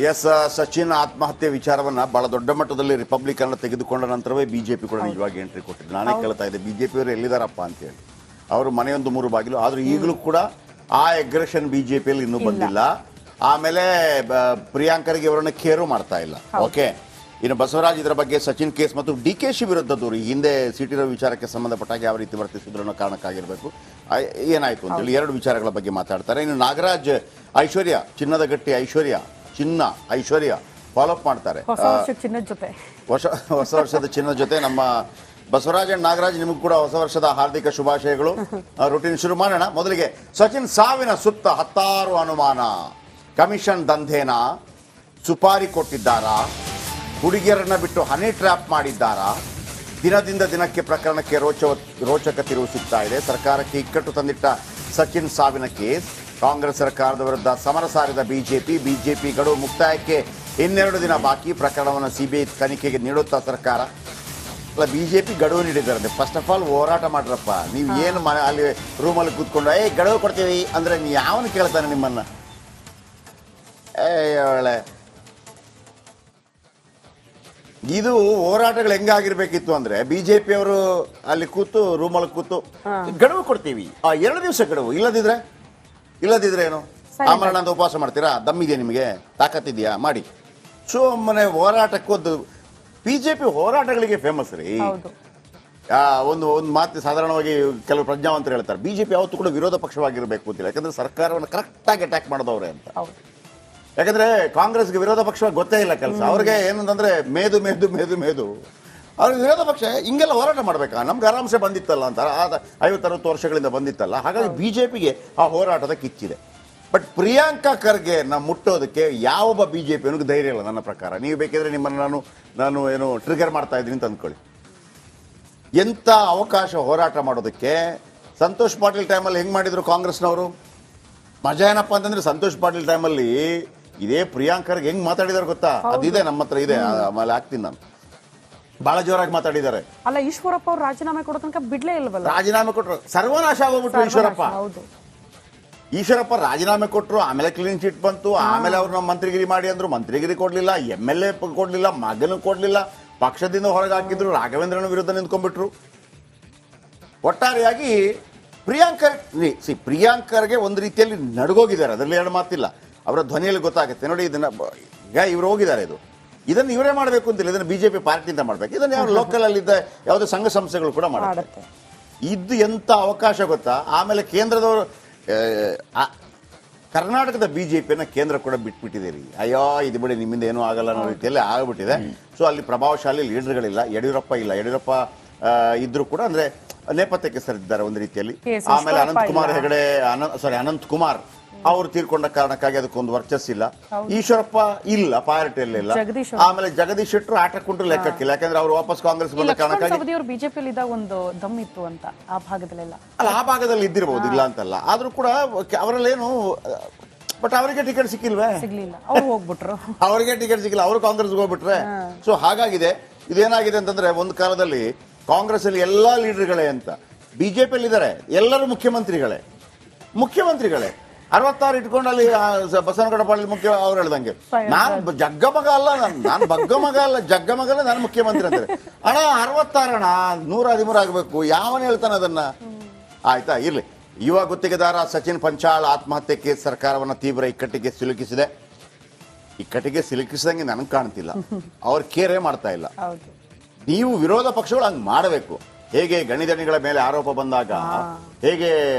S, Sachin ಆತ್ಮಹತ್ಯೆ ವಿಚಾರವನ್ನ ಬಹಳ ದೊಡ್ಡ ಮಟ್ಟದಲ್ಲಿ ರಿಪಬ್ಲಿಕನ್ ತೆಗೆದುಕೊಂಡ ನಂತರವೇ ಬಿಜೆಪಿ ಕೂಡ ನಿಜವಾಗಿ ಎಂಟ್ರಿ ಕೊಟ್ಟಿದ್ದು. ನಾನೇ ಕೇಳ್ತಾ ಇದ್ದೆ ಬಿಜೆಪಿ ಅವರು ಎಲ್ಲಿದಾರಪ್ಪ ಅಂತೇಳಿ. ಅವರು ಮನೆಯೊಂದು 3 ಬಾಗಿಲು ಆದ್ರೂ ಈಗಲೂ ಕೂಡ ಆ ಅಗ್ರೆಷನ್ ಬಿಜೆಪಿಯಲ್ಲಿ ಇನ್ನೂ ಬಂದಿಲ್ಲ. ಆಮೇಲೆ ಪ್ರಿಯಾಂಕರ್ಗೆ ಅವರನ್ನ ಕೇರು ಮಾಡ್ತಾ ಇಲ್ಲ. ಓಕೆ, ಇನ್ನು ಬಸವರಾಜ್ ಇದರ ಬಗ್ಗೆ ಸಚಿನ್ ಕೇಸ್ ಮತ್ತು DKಶಿ ವಿರುದ್ಧ ದೂರು ಈ ಹಿಂದೆ ಸಿಟಿ ರವಿ ವಿಚಾರಕ್ಕೆ ಸಂಬಂಧಪಟ್ಟಾಗ ಯಾವ ರೀತಿ ವರ್ತಿಸಿದ್ರು ಅನ್ನೋ ಕಾರಣಕ್ಕಾಗಿರಬೇಕು ಏನಾಯ್ತು ಅಂತೇಳಿ 2 ವಿಚಾರಗಳ ಬಗ್ಗೆ ಮಾತಾಡ್ತಾರೆ. ಇನ್ನು ನಾಗರಾಜ್ ಐಶ್ವರ್ಯ ಚಿನ್ನದ ಗಟ್ಟಿ ಐಶ್ವರ್ಯ ಫಾಲೋಅಪ್ ಮಾಡ್ತಾರೆ ಹೊಸ ವರ್ಷದ ಚಿನ್ನದ ಜೊತೆ. ನಮ್ಮ ಬಸವರಾಜ್ ಅಂಡ್ ನಾಗರಾಜ್ ನಿಮಗೂ ಕೂಡ ಹೊಸ ವರ್ಷದ ಹಾರ್ದಿಕ ಶುಭಾಶಯಗಳು. ರೂಟೀನ್ ಶುರು ಮಾಡೋಣ. ಮೊದಲಿಗೆ ಸಚಿನ್ ಸಾವಿನ ಸುತ್ತ 10 ಅನುಮಾನ. ಕಮಿಷನ್ ದಂಧೆನ ಸುಪಾರಿ ಕೊಟ್ಟಿದ್ದಾರಾ, ಹುಡುಗಿಯರನ್ನ ಬಿಟ್ಟು ಹನಿ ಟ್ರ್ಯಾಪ್ ಮಾಡಿದ್ದಾರಾ? ದಿನದಿಂದ ದಿನಕ್ಕೆ ಪ್ರಕರಣಕ್ಕೆ ರೋಚಕ ತಿರುವು ಸಿಗ್ತಾ ಇದೆ. ಸರ್ಕಾರಕ್ಕೆ ಇಕ್ಕಟ್ಟು ತಂದಿಟ್ಟ ಸಚಿನ್ ಸಾವಿನ ಕೇಸ್. ಕಾಂಗ್ರೆಸ್ ಸರ್ಕಾರದ ವಿರುದ್ಧ ಸಮರ ಸಾರಿದ ಬಿಜೆಪಿ ಗಡುವು ಮುಕ್ತಾಯಕ್ಕೆ 2 ದಿನ ಬಾಕಿ. ಪ್ರಕರಣವನ್ನು CBI ತನಿಖೆಗೆ ನೀಡುತ್ತಾ ಸರ್ಕಾರ. ಅಲ್ಲ, ಬಿಜೆಪಿ ಗಡುವು ನೀಡಿದ್ದಾರೆ. ಫಸ್ಟ್ ಆಫ್ ಆಲ್ ಹೋರಾಟ ಮಾಡ್ರಪ್ಪ. ನೀವು ಏನು ಅಲ್ಲಿ ರೂಮಲ್ಲಿ ಕೂತ್ಕೊಂಡು ಗಡುವು ಕೊಡ್ತೀವಿ ಅಂದ್ರೆ ನೀವು ಯಾವನು ಕೇಳ್ತಾನೆ ನಿಮ್ಮನ್ನ? ಒಳ್ಳೆ ಇದು ಹೋರಾಟಗಳು ಹೆಂಗಾಗಿರ್ಬೇಕಿತ್ತು ಅಂದ್ರೆ ಬಿಜೆಪಿ ಅವರು ಅಲ್ಲಿ ಕೂತು ರೂಮಲ್ಲಿ ಕೂತು ಗಡುವು ಕೊಡ್ತೀವಿ 2 ದಿವಸ ಗಡುವು, ಇಲ್ಲದಿದ್ರೆ ಏನು ಆಮರಣ ಅಂತ ಉಪವಾಸ ಮಾಡ್ತೀರಾ? ದಮ್ಮಿದೆಯಾ ನಿಮಗೆ? ತಾಕತ್ತಿದೆಯಾ? ಮಾಡಿ. ಸುಮ್ಮನೆ ಹೋರಾಟಕ್ಕೊಂದು ಬಿಜೆಪಿ ಹೋರಾಟಗಳಿಗೆ ಫೇಮಸ್ ರೀ. ಒಂದು ಮಾತು ಸಾಧಾರಣವಾಗಿ ಕೆಲವು ಪ್ರಜ್ಞಾವಂತರು ಹೇಳ್ತಾರೆ, ಬಿಜೆಪಿ ಯಾವತ್ತೂ ಕೂಡ ವಿರೋಧ ಪಕ್ಷವಾಗಿರಬೇಕು ಅಂತಿಲ್ಲ. ಯಾಕಂದ್ರೆ ಸರ್ಕಾರವನ್ನು ಕರೆಕ್ಟಾಗಿ ಅಟ್ಯಾಕ್ ಮಾಡಿದವ್ರೆ ಅಂತ. ಯಾಕಂದ್ರೆ ಕಾಂಗ್ರೆಸ್ಗೆ ವಿರೋಧ ಪಕ್ಷ ಗೊತ್ತೇ ಇಲ್ಲ ಕೆಲಸ. ಅವ್ರಿಗೆ ಏನಂತಂದ್ರೆ ಮೇದು ಅವ್ರಿಗೆ ವಿರೋಧ ಪಕ್ಷ ಹಿಂಗೆಲ್ಲ ಹೋರಾಟ ಮಾಡ್ಬೇಕಾ? ನಮ್ಗೆ ಆರಾಮ್ಸೆ ಬಂದಿತ್ತಲ್ಲ ಅಂತ 50-60 ವರ್ಷಗಳಿಂದ ಬಂದಿತ್ತಲ್ಲ. ಹಾಗಾಗಿ ಬಿಜೆಪಿಗೆ ಆ ಹೋರಾಟದ ಕಿಚ್ಚಿದೆ. ಬಟ್ ಪ್ರಿಯಾಂಕಾ ಖರ್ಗೆ ಮುಟ್ಟೋದಕ್ಕೆ ಯಾವೊಬ್ಬ ಬಿಜೆಪಿಯನಿಗೂ ಧೈರ್ಯ ಇಲ್ಲ ನನ್ನ ಪ್ರಕಾರ. ನೀವು ಬೇಕಿದ್ರೆ ನಿಮ್ಮನ್ನು ನಾನು ಏನು ಟ್ರಿಗರ್ ಮಾಡ್ತಾ ಇದ್ದೀನಿ ಅಂತ ಅಂದ್ಕೊಳ್ಳಿ. ಎಂಥ ಅವಕಾಶ ಹೋರಾಟ ಮಾಡೋದಕ್ಕೆ. ಸಂತೋಷ್ ಪಾಟೀಲ್ ಟೈಮಲ್ಲಿ ಹೆಂಗ್ ಮಾಡಿದ್ರು ಕಾಂಗ್ರೆಸ್ನವರು? ಮಜಾ ಏನಪ್ಪ ಅಂತಂದ್ರೆ ಸಂತೋಷ್ ಪಾಟೀಲ್ ಟೈಮಲ್ಲಿ ಇದೇ ಪ್ರಿಯಾಂಕರ್ಗೆ ಹೆಂಗ್ ಮಾತಾಡಿದಾರೆ ಗೊತ್ತಾ? ಅದಿದೆ ನಮ್ಮ ಹತ್ರ ಇದೆ, ಆಮೇಲೆ ಹಾಕ್ತೀನಿ ನಾನು. ಬಹಳ ಜೋರಾಗಿ ಮಾತಾಡಿದ್ದಾರೆ. ಅಲ್ಲ, ಈಶ್ವರಪ್ಪ ಅವ್ರು ರಾಜೀನಾಮೆ ಕೊಡೋ ತನಕ ಬಿಡ್ಲೇ ಇಲ್ವಲ್ಲ? ರಾಜೀನಾಮೆ ಕೊಟ್ಟರು, ಸರ್ವನಾಶ ಆಗೋಗ್ಬಿಟ್ರು ಈಶ್ವರಪ್ಪ ರಾಜೀನಾಮೆ ಕೊಟ್ಟರು. ಆಮೇಲೆ ಕ್ಲೀನ್ ಚಿಟ್ ಬಂತು. ಆಮೇಲೆ ಅವ್ರನ್ನ ಮಂತ್ರಿಗಿರಿ ಮಾಡಿ ಅಂದ್ರು, ಮಂತ್ರಿಗಿರಿ ಕೊಡ್ಲಿಲ್ಲ, MLA ಕೊಡ್ಲಿಲ್ಲ, ಮಗನ ಕೊಡ್ಲಿಲ್ಲ, ಪಕ್ಷದಿಂದ ಹೊರಗೆ ಹಾಕಿದ್ರು, ರಾಘವೇಂದ್ರನ ವಿರುದ್ಧ ನಿಂತ್ಕೊಂಡ್ಬಿಟ್ರು. ಒಟ್ಟಾರೆಯಾಗಿ ಪ್ರಿಯಾಂಕರ್ಗೆ ಒಂದು ರೀತಿಯಲ್ಲಿ ನಡ್ಗೋಗಿದ್ದಾರೆ. ಅದರಲ್ಲಿ 2 ಮಾತಿಲ್ಲ. ಅವರ ಧ್ವನಿಯಲ್ಲಿ ಗೊತ್ತಾಗುತ್ತೆ ನೋಡಿ. ಇದನ್ನ ಈಗ ಇವರು ಹೋಗಿದ್ದಾರೆ, ಇದನ್ನು ಇವರೇ ಮಾಡಬೇಕು ಅಂತಿಲ್ಲ. ಇದನ್ನು ಬಿಜೆಪಿ ಪಾರ್ಟಿಯಿಂದ ಮಾಡಬೇಕು. ಇದನ್ನು ಯಾವ ಲೋಕಲ್ ಅಲ್ಲಿದ್ದ ಯಾವುದೇ ಸಂಘ ಸಂಸ್ಥೆಗಳು ಕೂಡ ಮಾಡುತ್ತೆ. ಇದು ಎಂತ ಅವಕಾಶ ಗೊತ್ತಾ? ಆಮೇಲೆ ಕೇಂದ್ರದವರು ಕರ್ನಾಟಕದ ಬಿಜೆಪಿಯನ್ನ ಕೇಂದ್ರ ಕೂಡ ಬಿಟ್ಬಿಟ್ಟಿದ್ದೀರಿ. ಅಯ್ಯೋ ಇದು ಬಿಡಿ, ನಿಮ್ಮಿಂದ ಏನೂ ಆಗಲ್ಲ ಅನ್ನೋ ರೀತಿಯಲ್ಲಿ ಆಗ್ಬಿಟ್ಟಿದೆ. ಸೊ ಅಲ್ಲಿ ಪ್ರಭಾವಶಾಲಿ ಲೀಡರ್ಗಳಿಲ್ಲ. ಯಡಿಯೂರಪ್ಪ ಇದ್ರು ಕೂಡ ಅಂದ್ರೆ ನೇಪಥ್ಯಕ್ಕೆ ಸರಿದಿದ್ದಾರೆ ಒಂದು ರೀತಿಯಲ್ಲಿ. ಆಮೇಲೆ ಅನಂತ್ ಕುಮಾರ್ ಅವರು ತೀರ್ಕೊಂಡ ಕಾರಣಕ್ಕಾಗಿ ಅದಕ್ಕೊಂದು ವರ್ಚಸ್ಸಿಲ್ಲ. ಈಶ್ವರಪ್ಪ ಇಲ್ಲ, ಪಾರ್ಟಿಯಲ್ಲಿ ಇಲ್ಲ. ಆಮೇಲೆ ಜಗದೀಶ್ ಶೆಟ್ಟರು ಆಟಕ್ಕೊಂಡ್ರು ಲೆಕ್ಕಕ್ಕಿಲ್ಲ. ಯಾಕಂದ್ರೆ ಅವರು ವಾಪಸ್ ಕಾಂಗ್ರೆಸ್ ಬಂದ ಕಾರಣಕ್ಕಾಗಿ ಬಿಜೆಪಿ ಒಂದು ದಮ್ ಇತ್ತು ಅಂತ ಆ ಭಾಗದಲ್ಲೆಲ್ಲ. ಅಲ್ಲ, ಆ ಭಾಗದಲ್ಲಿ ಇದ್ದಿರಬಹುದು, ಇಲ್ಲ ಅಂತಲ್ಲ. ಆದ್ರೂ ಕೂಡ ಅವರಲ್ಲೇನು, ಬಟ್ ಅವರಿಗೆ ಟಿಕೆಟ್ ಸಿಕ್ಕಿಲ್ವೇ? ಅವರಿಗೆ ಟಿಕೆಟ್ ಸಿಕ್ಕಿಲ್ಲ, ಅವರು ಕಾಂಗ್ರೆಸ್ಗೆ ಹೋಗ್ಬಿಟ್ರೆ. ಸೊ ಹಾಗಾಗಿದೆ. ಇದೇನಾಗಿದೆ ಅಂತಂದ್ರೆ ಒಂದು ಕಾಲದಲ್ಲಿ ಕಾಂಗ್ರೆಸ್ ಅಲ್ಲಿ ಎಲ್ಲಾ ಲೀಡರ್ಗಳೇ ಅಂತ, ಬಿಜೆಪಿಯಲ್ಲಿ ಇದ್ದಾರೆ ಎಲ್ಲರೂ ಮುಖ್ಯಮಂತ್ರಿಗಳೇ. 66 ಇಟ್ಕೊಂಡು ಅಲ್ಲಿ ಬಸವನಗೌಡ ಪಾಟೀಲ್ ಮುಖ್ಯ ಅವ್ರು ಹೇಳ್ದಂಗೆ ನಾನು ಜಗ್ಗಮಗ ಅಲ್ಲ, ನಾನು ಬಗ್ಗಮಗ ಅಲ್ಲ, ಜಗ್ಗಮಗಲ್ಲ, ನಾನು ಮುಖ್ಯಮಂತ್ರಿ ಅಂತಾರೆ. 66 113 ಆಗಬೇಕು. ಯಾವನ್ ಹೇಳ್ತಾನೆ ಅದನ್ನ? ಆಯ್ತಾ, ಇರ್ಲಿ. ಯುವ ಗುತ್ತಿಗೆದಾರ ಸಚಿನ್ ಪಂಚಾಳ್ ಆತ್ಮಹತ್ಯೆ ಕೇಸ್ ಸರ್ಕಾರವನ್ನ ತೀವ್ರ ಇಕ್ಕಟ್ಟಿಗೆ ಸಿಲುಕಿಸಿದಂಗೆ ನನಗೆ ಕಾಣ್ತಿಲ್ಲ. ಅವ್ರು ಕೇರೇ ಮಾಡ್ತಾ ಇಲ್ಲ. ನೀವು ವಿರೋಧ ಪಕ್ಷಗಳು ಹಂಗೆ ಮಾಡಬೇಕು. ಹೇಗೆ ಗಣಿಗಳ ಮೇಲೆ ಆರೋಪ ಬಂದಾಗ ಹೇಗೆ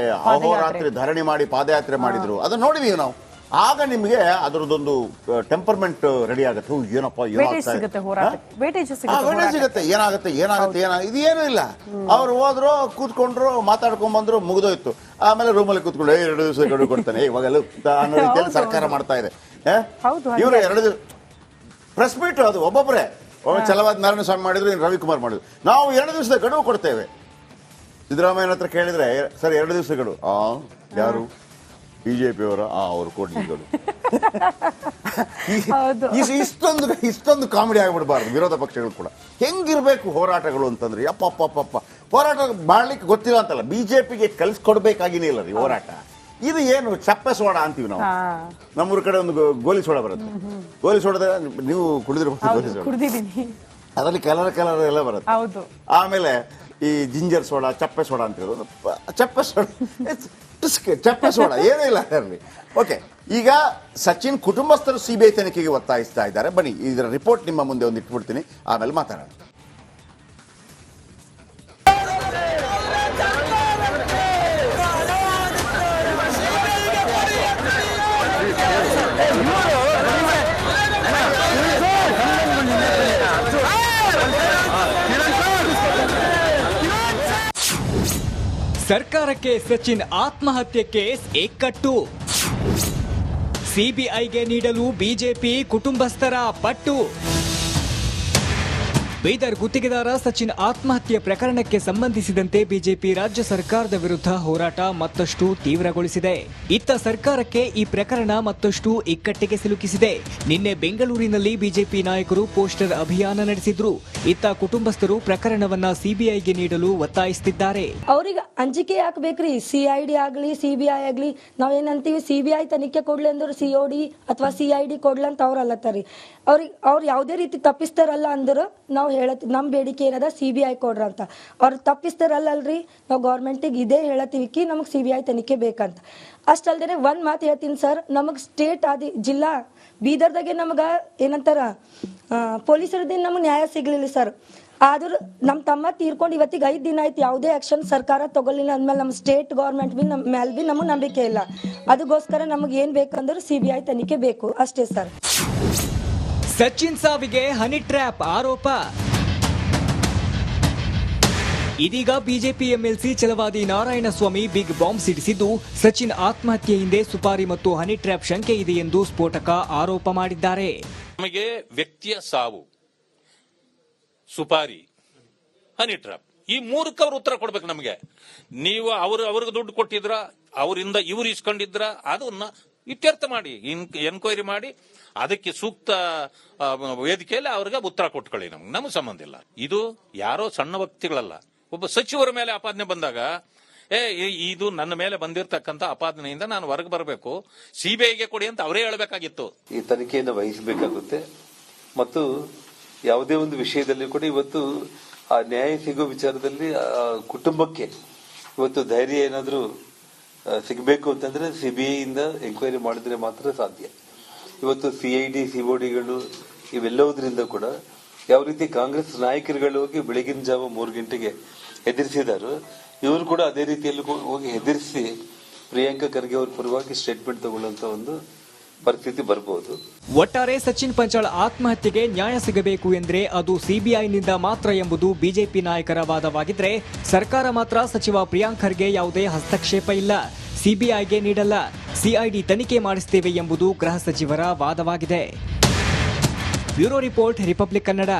ಅಹೋರಾತ್ರಿ ಧರಣಿ ಮಾಡಿ ಪಾದಯಾತ್ರೆ ಮಾಡಿದ್ರು ಅದನ್ನ ನೋಡಿದೀವಿ ನಾವು. ಆಗ ನಿಮಗೆ ಅದರದೊಂದು ಟೆಂಪರ್ಮೆಂಟ್ ರೆಡಿ ಆಗುತ್ತೆ. ಏನಪ್ಪ ಸಿಗುತ್ತೆ, ಏನಾಗುತ್ತೆ ಇದೇನೂ ಇಲ್ಲ. ಅವ್ರು ಹೋದ್ರು, ಕೂತ್ಕೊಂಡ್ರು, ಮಾತಾಡ್ಕೊಂಡ್ ಬಂದ್ರು, ಮುಗಿದೋಯ್ತು. ಆಮೇಲೆ ರೂಮಲ್ಲಿ ಕೂತ್ಕೊಂಡು 2 ದಿವಸ ಗಡುವು ಕೊಡ್ತಾನೆ ಇವಾಗಲೂ ಅನ್ನೋ ರೀತಿಯಲ್ಲಿ ಸರ್ಕಾರ ಮಾಡ್ತಾ ಇದೆ. ಇವರು 2 ದಿವಸ ಪ್ರೆಸ್ ಮೀಟ್, ಅದು ಒಬ್ಬೊಬ್ಬರೇ ಛಲವಾದ ನಾರಾಯಣ ಸ್ವಾಮಿ ಮಾಡಿದ್ರು, ರವಿಕುಮಾರ್ ಮಾಡಿದ್ರು. ನಾವು 2 ದಿವಸದ ಗಡುವು ಕೊಡ್ತೇವೆ. ಸಿದ್ದರಾಮಯ್ಯನ ಹತ್ರ ಕೇಳಿದ್ರೆ ಸರ್ 2 ದಿವಸ ಗಡುವು. ಯಾರು? ಬಿಜೆಪಿ ಅವರ ಅವ್ರು ಕೊಡ್ಲಿ ಗಡುವು. ಇಷ್ಟೊಂದು ಕಾಮಿಡಿ ಆಗ್ಬಿಡ್ಬಾರ್ದು ವಿರೋಧ ಪಕ್ಷಗಳು ಕೂಡ. ಹೆಂಗಿರ್ಬೇಕು ಹೋರಾಟಗಳು ಅಂತಂದ್ರೆ, ಅಪ್ಪ ಹೋರಾಟ ಮಾಡ್ಲಿಕ್ಕೆ ಗೊತ್ತಿಲ್ಲ ಅಂತಲ್ಲ, ಬಿಜೆಪಿಗೆ ಕಲಿಸ್ಕೊಡ್ಬೇಕಾಗಿನೇ ಇಲ್ಲ ರೀ ಹೋರಾಟ. ಇದು ಏನು ಚಪ್ಪೆ ಸೋಡಾ ಅಂತೀವಿ ನಾವು. ನಮ್ಮೂರ ಕಡೆ ಒಂದು ಗೋಲಿ ಸೋಡಾ ಬರುತ್ತೆ. ಗೋಲಿ ಸೋಡಾದ ನೀವು ಕುಡಿದಿರ್ಬೋದು. ಗೋಲಿ ಸೋಡಾ ಕುಡಿದಿದ್ದೀನಿ. ಅದರಲ್ಲಿ ಕಲರ್ ಎಲ್ಲ ಬರುತ್ತೆ. ಹೌದು. ಆಮೇಲೆ ಈ ಜಿಂಜರ್ ಸೋಡಾ, ಚಪ್ಪೆ ಸೋಡಾ ಅಂತ ಹೇಳೋದು. ಚಪ್ಪೆ ಸೋಡಾ, ಚಪ್ಪೆ ಸೋಡಾ ಏನೂ ಇಲ್ಲ ಅದರಲ್ಲಿ. ಓಕೆ, ಈಗ ಸಚಿನ್ ಕುಟುಂಬಸ್ಥರು ಸಿಬಿಐ ತನಿಖೆಗೆ ಒತ್ತಾಯಿಸ್ತಾ ಇದ್ದಾರೆ. ಬನ್ನಿ, ಇದರ ರಿಪೋರ್ಟ್ ನಿಮ್ಮ ಮುಂದೆ ಒಂದು ಇಟ್ಬಿಡ್ತೀನಿ, ಆಮೇಲೆ ಮಾತಾಡೋಣ. ಸರ್ಕಾರಕ್ಕೆ ಸಚಿನ್ ಆತ್ಮಹತ್ಯೆ ಕೇಸ್ ಇಕ್ಕಟ್ಟು. ಸಿಬಿಐಗೆ ನೀಡಲು ಬಿಜೆಪಿ ಕುಟುಂಬಸ್ಥರ ಪಟ್ಟು. ಬೀದರ್ ಗುತ್ತಿಗೆದಾರ ಸಚಿನ್ ಆತ್ಮಹತ್ಯೆ ಪ್ರಕರಣಕ್ಕೆ ಸಂಬಂಧಿಸಿದಂತೆ ಬಿಜೆಪಿ ರಾಜ್ಯ ಸರ್ಕಾರದ ವಿರುದ್ಧ ಹೋರಾಟ ಮತ್ತಷ್ಟು ತೀವ್ರಗೊಳಿಸಿದೆ. ಇತ್ತ ಸರ್ಕಾರಕ್ಕೆ ಈ ಪ್ರಕರಣ ಮತ್ತಷ್ಟು ಇಕ್ಕಟ್ಟಿಗೆ ಸಿಲುಕಿಸಿದೆ. ನಿನ್ನೆ ಬೆಂಗಳೂರಿನಲ್ಲಿ ಬಿಜೆಪಿ ನಾಯಕರು ಪೋಸ್ಟರ್ ಅಭಿಯಾನ ನಡೆಸಿದ್ರು. ಇತ್ತ ಕುಟುಂಬಸ್ಥರು ಪ್ರಕರಣವನ್ನ ಸಿಬಿಐಗೆ ನೀಡಲು ಒತ್ತಾಯಿಸುತ್ತಿದ್ದಾರೆ. ಅವ್ರಿಗೆ ಅಂಜಿಕೆ ಯಾಕೆ ಬೇಕ್ರಿ? ಸಿಐಡಿ ಆಗ್ಲಿ ಸಿಬಿಐ ಆಗ್ಲಿ, ನಾವೇನಂತೀವಿ ಸಿಬಿಐ ತನಿಖೆ ಕೊಡ್ಲಿ ಅಂದ್ರೆ ಸಿಒಡಿ ಅಥವಾ ಸಿಐಡಿ ಕೊಡ್ಲಿ ಅಂತ ಅವ್ರು ಅಲ್ಲತ್ತಾರಿ. ಅವ್ರು ಯಾವುದೇ ರೀತಿ ತಪ್ಪಿಸ್ತಾರಲ್ಲ ಅಂದ್ರೆ ನಾವು ಹೇಳತ್ತೀವಿ, ನಮ್ಮ ಬೇಡಿಕೆ ಏನದ ಸಿಬಿಐ ಕೊಡ್ರ ಅಂತ. ಅವ್ರು ತಪ್ಪಿಸ್ತಾರಲ್ಲಲ್ರಿ, ನಾವು ಗೌರ್ಮೆಂಟಿಗೆ ಇದೇ ಹೇಳತ್ತೀವಿ, ನಮಗೆ ಸಿಬಿಐ ತನಿಖೆ ಬೇಕಂತ. ಅಷ್ಟಲ್ದೇನೆ ಒಂದು ಮಾತು ಹೇಳ್ತೀನಿ ಸರ್, ನಮಗೆ ಸ್ಟೇಟ್ ಜಿಲ್ಲಾ ಬೀದರ್ದಾಗೆ ನಮ್ಗೆ ಏನಂತಾರ ಪೊಲೀಸರದಿಂದ ನಮಗೆ ನ್ಯಾಯ ಸಿಗ್ಲಿಲ್ಲ ಸರ್. ಆದ್ರೂ ನಮ್ಮ ತಮ್ಮ ತೀರ್ಕೊಂಡು ಇವತ್ತಿಗೆ 5 ದಿನ ಆಯ್ತು, ಯಾವುದೇ ಆಕ್ಷನ್ ಸರ್ಕಾರ ತಗೊಳ್ಳಿಲ್ಲ ಅಂದ್ಮೇಲೆ ನಮ್ಮ ಸ್ಟೇಟ್ ಗೌರ್ಮೆಂಟ್ ಬಿ ನಮ್ಮ ಮೇಲೆ ಬಿ ನಮಗೆ ನಂಬಿಕೆ ಇಲ್ಲ. ಅದಕ್ಕೋಸ್ಕರ ನಮಗೆ ಏನು ಬೇಕಂದ್ರೆ ಸಿಬಿಐ ತನಿಖೆ ಬೇಕು ಅಷ್ಟೇ ಸರ್. ಸಚಿನ್ ಸಾವಿಗೆ ಹನಿ ಟ್ರ್ಯಾಪ್ ಆರೋಪ. ಇದೀಗ ಬಿಜೆಪಿ ಎಂಎಲ್ಸಿ ಛಲವಾದಿ ನಾರಾಯಣಸ್ವಾಮಿ ಬಿಗ್ ಬಾಂಬ್ ಸಿಡಿಸಿದ್ದು, ಸಚಿನ್ ಆತ್ಮಹತ್ಯೆ ಹಿಂದೆ ಸುಪಾರಿ ಮತ್ತು ಹನಿ ಟ್ರ್ಯಾಪ್ ಶಂಕೆ ಇದೆ ಎಂದು ಸ್ಫೋಟಕ ಆರೋಪ ಮಾಡಿದ್ದಾರೆ. ನಮಗೆ ವ್ಯಕ್ತಿಯ ಸಾವು, ಸುಪಾರಿ, ಹನಿ ಟ್ರ್ಯಾಪ್, ಈ ಮೂರಕ್ಕೆ ಅವರು ಉತ್ತರ ಕೊಡ್ಬೇಕು ನಮಗೆ. ನೀವು ಅವ್ರಿಗೆ ದುಡ್ಡು ಕೊಟ್ಟಿದ್ರ, ಅವರಿಂದ ಇವ್ರು ಇಸ್ಕೊಂಡಿದ್ರ, ಅದನ್ನ ಇತ್ಯರ್ಥ ಮಾಡಿ, ಎನ್ಕ್ವೈರಿ ಮಾಡಿ, ಅದಕ್ಕೆ ಸೂಕ್ತ ವೇದಿಕೆಯಲ್ಲಿ ಅವ್ರಿಗೆ ಉತ್ತರ ಕೊಟ್ಕೊಳ್ಳಿ. ನಮ್ಗೆ ಸಂಬಂಧ ಇಲ್ಲ. ಇದು ಯಾರೋ ಸಣ್ಣ ವ್ಯಕ್ತಿಗಳಲ್ಲ, ಒಬ್ಬ ಸಚಿವರ ಮೇಲೆ ಆಪಾದನೆ ಬಂದಾಗ ಇದು ನನ್ನ ಮೇಲೆ ಬಂದಿರತಕ್ಕಂತ ಆಪಾದನೆಯಿಂದ ನಾನು ಹೊರಗೆ ಬರಬೇಕು, ಸಿಬಿಐಗೆ ಕೊಡಿ ಅಂತ ಅವರೇ ಹೇಳಬೇಕಾಗಿತ್ತು. ಈ ತನಿಖೆಯನ್ನು ವಹಿಸಬೇಕಾಗುತ್ತೆ ಮತ್ತು ಯಾವುದೇ ಒಂದು ವಿಷಯದಲ್ಲಿ ಕೂಡ ಇವತ್ತು ಆ ನ್ಯಾಯ ಸಿಗೋ ವಿಚಾರದಲ್ಲಿ ಕುಟುಂಬಕ್ಕೆ ಇವತ್ತು ಧೈರ್ಯ ಏನಾದರೂ ಸಿಗಬೇಕು ಅಂತಂದ್ರೆ ಸಿಬಿಐ ಇಂದ ಎಂಕ್ವೈರಿ ಮಾಡಿದ್ರೆ ಮಾತ್ರ ಸಾಧ್ಯ. ಇವತ್ತು ಸಿಐಡಿ ಸಿಒಡಿಗಳು ಇವೆಲ್ಲವುದರಿಂದ ಕೂಡ ಯಾವ ರೀತಿ ಕಾಂಗ್ರೆಸ್ ನಾಯಕರುಗಳು ಹೋಗಿ ಬೆಳಗಿನ ಜಾವ 3 ಗಂಟೆಗೆ ಹೆದರಿಸಿದಾರೋ, ಇವರು ಕೂಡ ಅದೇ ರೀತಿಯಲ್ಲಿ ಹೋಗಿ ಹೆದರಿಸಿ ಪ್ರಿಯಾಂಕಾ ಖರ್ಗೆ ಅವ್ರ ಪರವಾಗಿ ಸ್ಟೇಟ್ಮೆಂಟ್ ತಗೊಳ್ಳುವಂತ ಒಂದು ಪರಿಸ್ಥಿತಿ ಬರಬಹುದು. ಒಟ್ಟಾರೆ ಸಚಿನ್ ಪಂಚಾಳ್ ಆತ್ಮಹತ್ಯೆಗೆ ನ್ಯಾಯ ಸಿಗಬೇಕು ಎಂದ್ರೆ ಅದು ಸಿಬಿಐನಿಂದ ಮಾತ್ರ ಎಂಬುದು ಬಿಜೆಪಿ ನಾಯಕರ ವಾದವಾಗಿದ್ರೆ, ಸರ್ಕಾರ ಮಾತ್ರ ಸಚಿವ ಪ್ರಿಯಾಂಕ್ ಖರ್ಗೆ ಯಾವುದೇ ಹಸ್ತಕ್ಷೇಪ ಇಲ್ಲ, ಸಿಬಿಐಗೆ ನೀಡಲ್ಲ, ಸಿಐಡಿ ತನಿಖೆ ಮಾಡಿಸುತ್ತೇವೆ ಎಂಬುದು ಗೃಹ ಸಚಿವರ ವಾದವಾಗಿದೆ. Bureau report, Republic Kannada.